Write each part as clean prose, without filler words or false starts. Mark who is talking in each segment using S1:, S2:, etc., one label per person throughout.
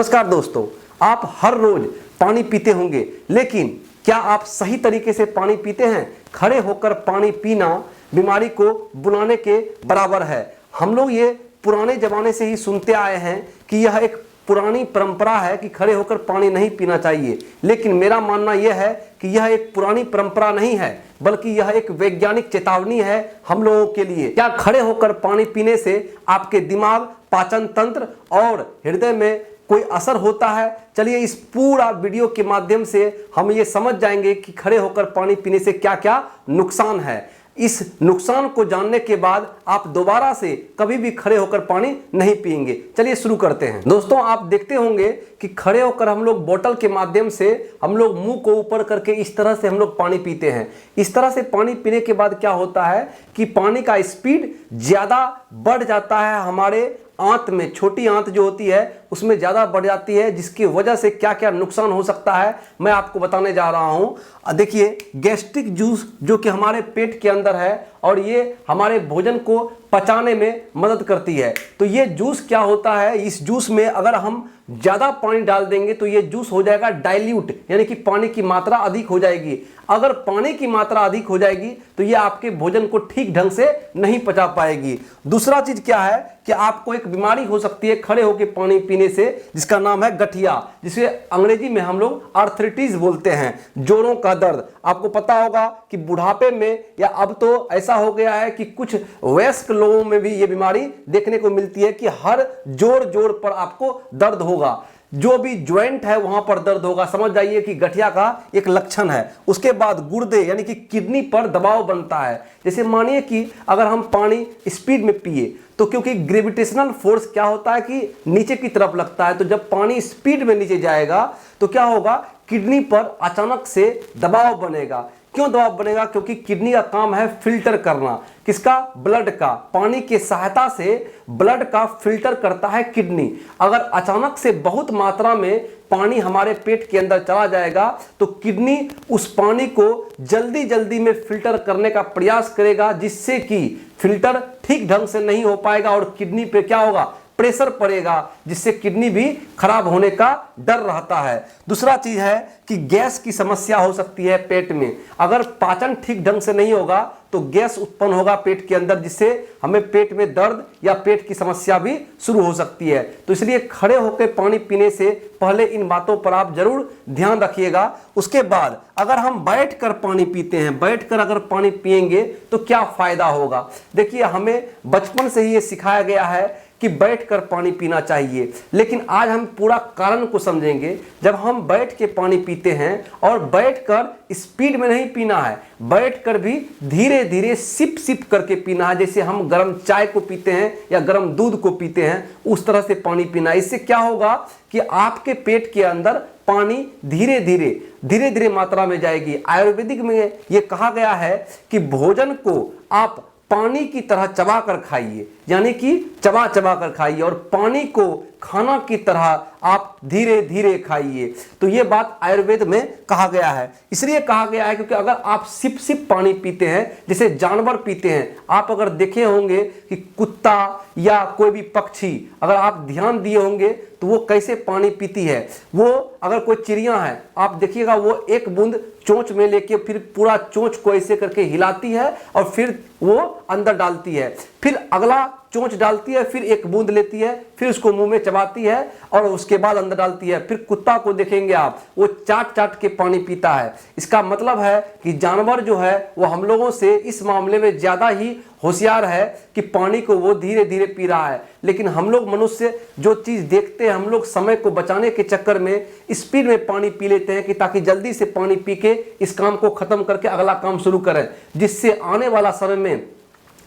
S1: नमस्कार दोस्तों, आप हर रोज पानी पीते होंगे, लेकिन क्या आप सही तरीके से पानी पीते हैं? खड़े होकर पानी पीना बीमारी को बुलाने के बराबर है। हम लोग ये पुराने जमाने से ही सुनते आए हैं कि यह एक पुरानी परंपरा है कि खड़े होकर पानी नहीं पीना चाहिए, लेकिन मेरा मानना यह है कि यह एक पुरानी परंपरा नहीं है, बल्कि यह एक वैज्ञानिक चेतावनी है हम लोगों के लिए। क्या खड़े होकर पानी पीने से आपके दिमाग, पाचन तंत्र और हृदय में कोई असर होता है? चलिए इस पूरा वीडियो के माध्यम से हम ये समझ जाएंगे कि खड़े होकर पानी पीने से क्या क्या नुकसान है। इस नुकसान को जानने के बाद आप दोबारा से कभी भी खड़े होकर पानी नहीं पिएंगे। चलिए शुरू करते हैं। दोस्तों, आप देखते होंगे कि खड़े होकर हम लोग बोतल के माध्यम से हम लोग मुंह को ऊपर करके इस तरह से हम लोग पानी पीते हैं। इस तरह से पानी पीने के बाद क्या होता है कि पानी का स्पीड ज्यादा बढ़ जाता है। हमारे आंत में, छोटी आंत जो होती है उसमें ज़्यादा बढ़ जाती है, जिसकी वजह से क्या क्या नुकसान हो सकता है मैं आपको बताने जा रहा हूं। देखिए, गैस्ट्रिक जूस जो कि हमारे पेट के अंदर है और ये हमारे भोजन को पचाने में मदद करती है। तो ये जूस क्या होता है, इस जूस में अगर हम ज़्यादा पानी डाल देंगे तो ये जूस हो जाएगा डाइल्यूट, यानी कि पानी की मात्रा अधिक हो जाएगी। अगर पानी की मात्रा अधिक हो जाएगी तो ये आपके भोजन को ठीक ढंग से नहीं पचा पाएगी। दूसरा चीज़ क्या है कि आपको एक बीमारी हो सकती है खड़े होकर पानी पीने से, जिसका नाम है गठिया, जिसे अंग्रेजी में हम लोग आर्थराइटिस बोलते हैं, जोड़ों का दर्द। आपको पता होगा कि बुढ़ापे में या अब तो ऐसा हो गया है कि कुछ वयस्क लोगों में भी ये बीमारी देखने को मिलती है कि हर जोड़ पर आपको दर्द होगा, जो भी ज्वाइंट है वहां पर दर्द होगा। समझ जाइए कि गठिया का एक लक्षण है। उसके बाद गुर्दे यानी कि किडनी पर दबाव बनता है। जैसे मानिए कि अगर हम पानी स्पीड में पिए तो क्योंकि ग्रेविटेशनल फोर्स क्या होता है कि नीचे की तरफ लगता है, तो जब पानी स्पीड में नीचे जाएगा तो क्या होगा, किडनी पर अचानक से दबाव बनेगा। क्यों दबाव बनेगा? क्योंकि किडनी का काम है फिल्टर करना। किसका? ब्लड का। पानी की सहायता से ब्लड का फिल्टर करता है किडनी। अगर अचानक से बहुत मात्रा में पानी हमारे पेट के अंदर चला जाएगा तो किडनी उस पानी को जल्दी जल्दी में फिल्टर करने का प्रयास करेगा, जिससे कि फिल्टर ठीक ढंग से नहीं हो पाएगा और किडनी पे क्या होगा, प्रेशर पड़ेगा, जिससे किडनी भी खराब होने का डर रहता है। दूसरा चीज है कि गैस की समस्या हो सकती है पेट में। अगर पाचन ठीक ढंग से नहीं होगा तो गैस उत्पन्न होगा पेट के अंदर, जिससे हमें पेट में दर्द या पेट की समस्या भी शुरू हो सकती है। तो इसलिए खड़े होकर पानी पीने से पहले इन बातों पर आप जरूर ध्यान रखिएगा। उसके बाद अगर हम बैठकर पानी पीते हैं, बैठकर अगर पानी पिएंगे तो क्या फायदा होगा? देखिए, हमें बचपन से ही ये सिखाया गया है कि बैठकर पानी पीना चाहिए, लेकिन आज हम पूरा कारण को समझेंगे। जब हम बैठ के पानी पीते हैं और बैठकर स्पीड में नहीं पीना है, बैठकर भी धीरे धीरे सिप सिप करके पीना है। जैसे हम गर्म चाय को पीते हैं या गर्म दूध को पीते हैं, उस तरह से पानी पीना है। इससे क्या होगा कि आपके पेट के अंदर पानी धीरे धीरे मात्रा में जाएगी। आयुर्वेदिक में यह कहा गया है कि भोजन को आप पानी की तरह चबा कर खाइए, यानी कि चबा कर खाइए, और पानी को खाना की तरह आप धीरे धीरे खाइए। तो ये बात आयुर्वेद में कहा गया है। इसलिए कहा गया है क्योंकि अगर आप सिप सिप पानी पीते हैं, जैसे जानवर पीते हैं, आप अगर देखे होंगे कि कुत्ता या कोई भी पक्षी, अगर आप ध्यान दिए होंगे तो वो कैसे पानी पीती है। वो अगर कोई चिड़िया है, आप देखिएगा वो एक बूंद चोंच में लेके फिर पूरा चोंच को ऐसे करके हिलाती है और फिर वो अंदर डालती है, फिर अगला चोंच डालती है, फिर एक बूंद लेती है, फिर उसको मुंह में चबाती है और उसके बाद अंदर डालती है। फिर कुत्ता को देखेंगे आप, वो चाट के पानी पीता है। इसका मतलब है कि जानवर जो है वो हम लोगों से इस मामले में ज्यादा ही होशियार है कि पानी को वो धीरे धीरे पी रहा है। लेकिन हम लोग मनुष्य जो चीज देखते हैं, हम लोग समय को बचाने के चक्कर में स्पीड में पानी पी लेते हैं कि ताकि जल्दी से पानी पी के इस काम को खत्म करके अगला काम शुरू करें, जिससे आने वाला समय में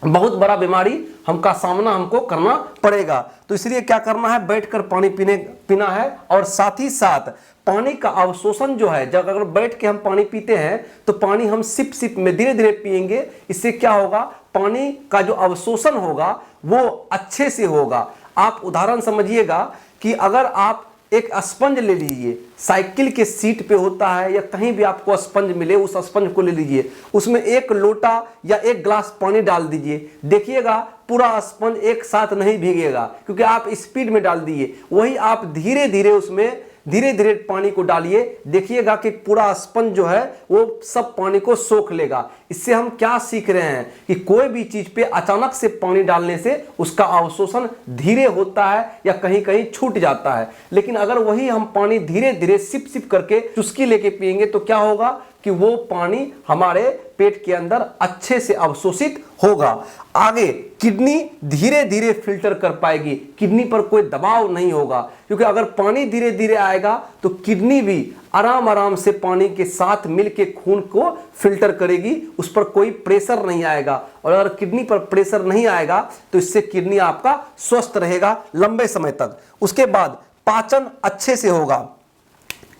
S1: बहुत बड़ा बीमारी हमका सामना हमको करना पड़ेगा। तो इसलिए क्या करना है, बैठकर पानी पीना है। और साथ ही साथ पानी का अवशोषण जो है, जब अगर बैठ के हम पानी पीते हैं तो पानी हम सिप सिप में धीरे धीरे पिएंगे। इससे क्या होगा, पानी का जो अवशोषण होगा वो अच्छे से होगा। आप उदाहरण समझिएगा कि अगर आप एक स्पंज ले लीजिए, साइकिल के सीट पे होता है या कहीं भी आपको स्पंज मिले, उस स्पंज को ले लीजिए, उसमें एक लोटा या एक ग्लास पानी डाल दीजिए। देखिएगा पूरा स्पंज एक साथ नहीं भीगेगा, क्योंकि आप स्पीड में डाल दिए। वही आप धीरे धीरे उसमें धीरे धीरे पानी को डालिए, देखिएगा कि पूरा स्पंज जो है वो सब पानी को सोख लेगा। इससे हम क्या सीख रहे हैं कि कोई भी चीज पे अचानक से पानी डालने से उसका अवशोषण धीरे होता है या कहीं कहीं छूट जाता है। लेकिन अगर वही हम पानी धीरे धीरे सिप सिप करके चुस्की लेके पिएंगे तो क्या होगा कि वो पानी हमारे पेट के अंदर अच्छे से अवशोषित होगा। आगे किडनी धीरे धीरे फिल्टर कर पाएगी, किडनी पर कोई दबाव नहीं होगा, क्योंकि अगर पानी धीरे धीरे आएगा तो किडनी भी आराम आराम से पानी के साथ मिलके खून को फिल्टर करेगी, उस पर कोई प्रेशर नहीं आएगा। और अगर किडनी पर प्रेशर नहीं आएगा तो इससे किडनी आपका स्वस्थ रहेगा लंबे समय तक। उसके बाद पाचन अच्छे से होगा।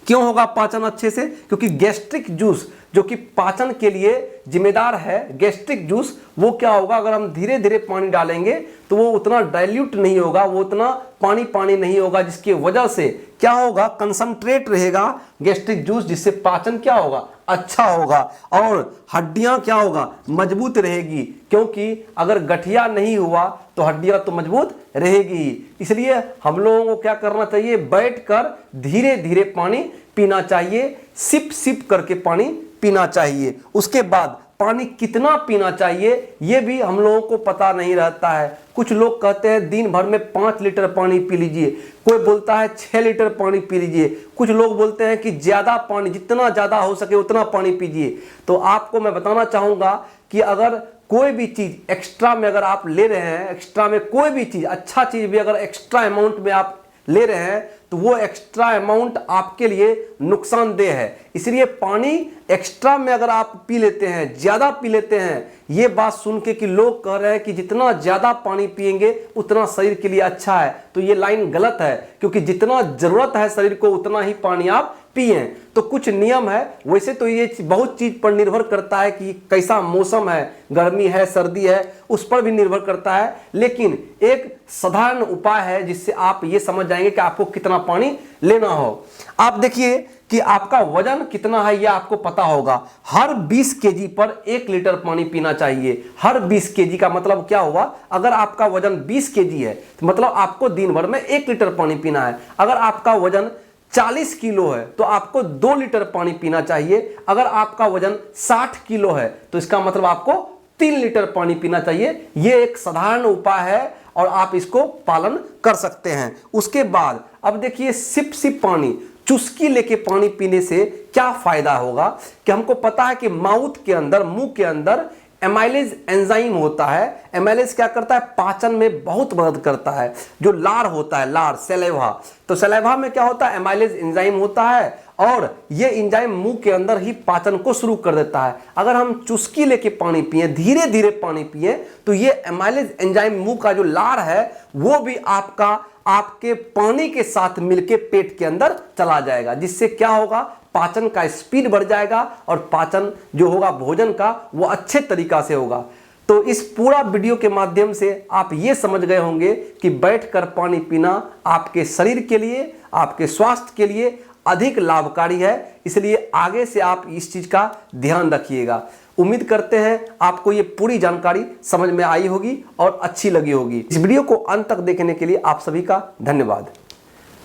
S1: क्यों होगा पाचन अच्छे से? क्योंकि गैस्ट्रिक जूस जो कि पाचन के लिए जिम्मेदार है, गैस्ट्रिक जूस वो क्या होगा, अगर हम धीरे धीरे पानी डालेंगे तो वो उतना डाइल्यूट नहीं होगा, वो उतना पानी पानी नहीं होगा, जिसकी वजह से क्या होगा, कंसंट्रेट रहेगा गैस्ट्रिक जूस, जिससे पाचन क्या होगा, अच्छा होगा। और हड्डियां क्या होगा, मजबूत रहेगी, क्योंकि अगर गठिया नहीं हुआ तो हड्डियां तो मजबूत रहेगी। इसलिए हम लोगों को क्या करना चाहिए, बैठकर धीरे धीरे पानी पीना चाहिए, सिप सिप करके पानी पीना चाहिए। उसके बाद पानी कितना पीना चाहिए ये भी हम लोगों को पता नहीं रहता है। कुछ लोग कहते हैं दिन भर में 5 लीटर पानी पी लीजिए, कोई बोलता है 6 लीटर पानी पी लीजिए, कुछ लोग बोलते हैं कि ज्यादा पानी, जितना ज्यादा हो सके उतना पानी पीजिए। तो आपको मैं बताना चाहूंगा कि अगर कोई भी चीज एक्स्ट्रा में अगर आप ले रहे हैं, एक्स्ट्रा में कोई भी चीज, अच्छा चीज भी अगर एक्स्ट्रा अमाउंट में आप ले रहे हैं तो वो एक्स्ट्रा अमाउंट आपके लिए नुकसानदेह है। इसलिए पानी एक्स्ट्रा में अगर आप पी लेते हैं, ज्यादा पी लेते हैं, ये बात सुन के कि लोग कह रहे हैं कि जितना ज्यादा पानी पिएंगे उतना शरीर के लिए अच्छा है, तो ये लाइन गलत है, क्योंकि जितना जरूरत है शरीर को उतना ही पानी आप पिए। तो कुछ नियम है, वैसे तो ये बहुत चीज पर निर्भर करता है कि कैसा मौसम है, गर्मी है सर्दी है, उस पर भी निर्भर करता है। लेकिन एक साधारण उपाय है जिससे आप ये समझ जाएंगे कि आपको कितना पानी लेना हो। आप देखिए कि आपका वजन कितना है, यह आपको पता होगा। हर 20 केजी पर 1 लीटर पानी पीना चाहिए। हर 20 केजी का मतलब क्या हुआ, अगर आपका वजन 20 केजी है तो मतलब आपको दिन भर में 1 लीटर पानी पीना है। अगर आपका वजन 40 किलो है तो आपको 2 लीटर पानी पीना चाहिए। अगर आपका वजन 60 किलो है तो इसका मतलब आपको 3 लीटर पानी पीना चाहिए। यह एक साधारण उपाय है और आप इसको पालन कर सकते हैं। उसके बाद अब देखिए, सिप सिप पानी, चुस्की लेके पानी पीने से क्या फायदा होगा कि हमको पता है कि माउथ के अंदर, मुंह के अंदर एमाइलेज एंजाइम होता है। एमाइलेज क्या करता है, पाचन में बहुत मदद करता है। जो लार होता है, लार, सैलेवा, तो सैलेवा में क्या होता है, एमाइलेज एंजाइम होता है और ये एंजाइम मुंह के अंदर ही पाचन को शुरू कर देता है। अगर हम चुस्की लेके पानी पिए, धीरे धीरे पानी पिए, तो ये एमाइलेज एंजाइम मुंह का जो लार है वो भी आपके पानी के साथ मिलके पेट के अंदर चला जाएगा, जिससे क्या होगा, पाचन का स्पीड बढ़ जाएगा और पाचन जो होगा भोजन का वो अच्छे तरीका से होगा। तो इस पूरा वीडियो के माध्यम से आप ये समझ गए होंगे कि बैठकर पानी पीना आपके शरीर के लिए, आपके स्वास्थ्य के लिए अधिक लाभकारी है। इसलिए आगे से आप इस चीज का ध्यान रखिएगा। उम्मीद करते हैं आपको ये पूरी जानकारी समझ में आई होगी और अच्छी लगी होगी। इस वीडियो को अंत तक देखने के लिए आप सभी का धन्यवाद।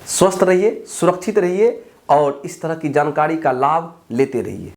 S1: स्वस्थ रहिए, सुरक्षित रहिए और इस तरह की जानकारी का लाभ लेते रहिए।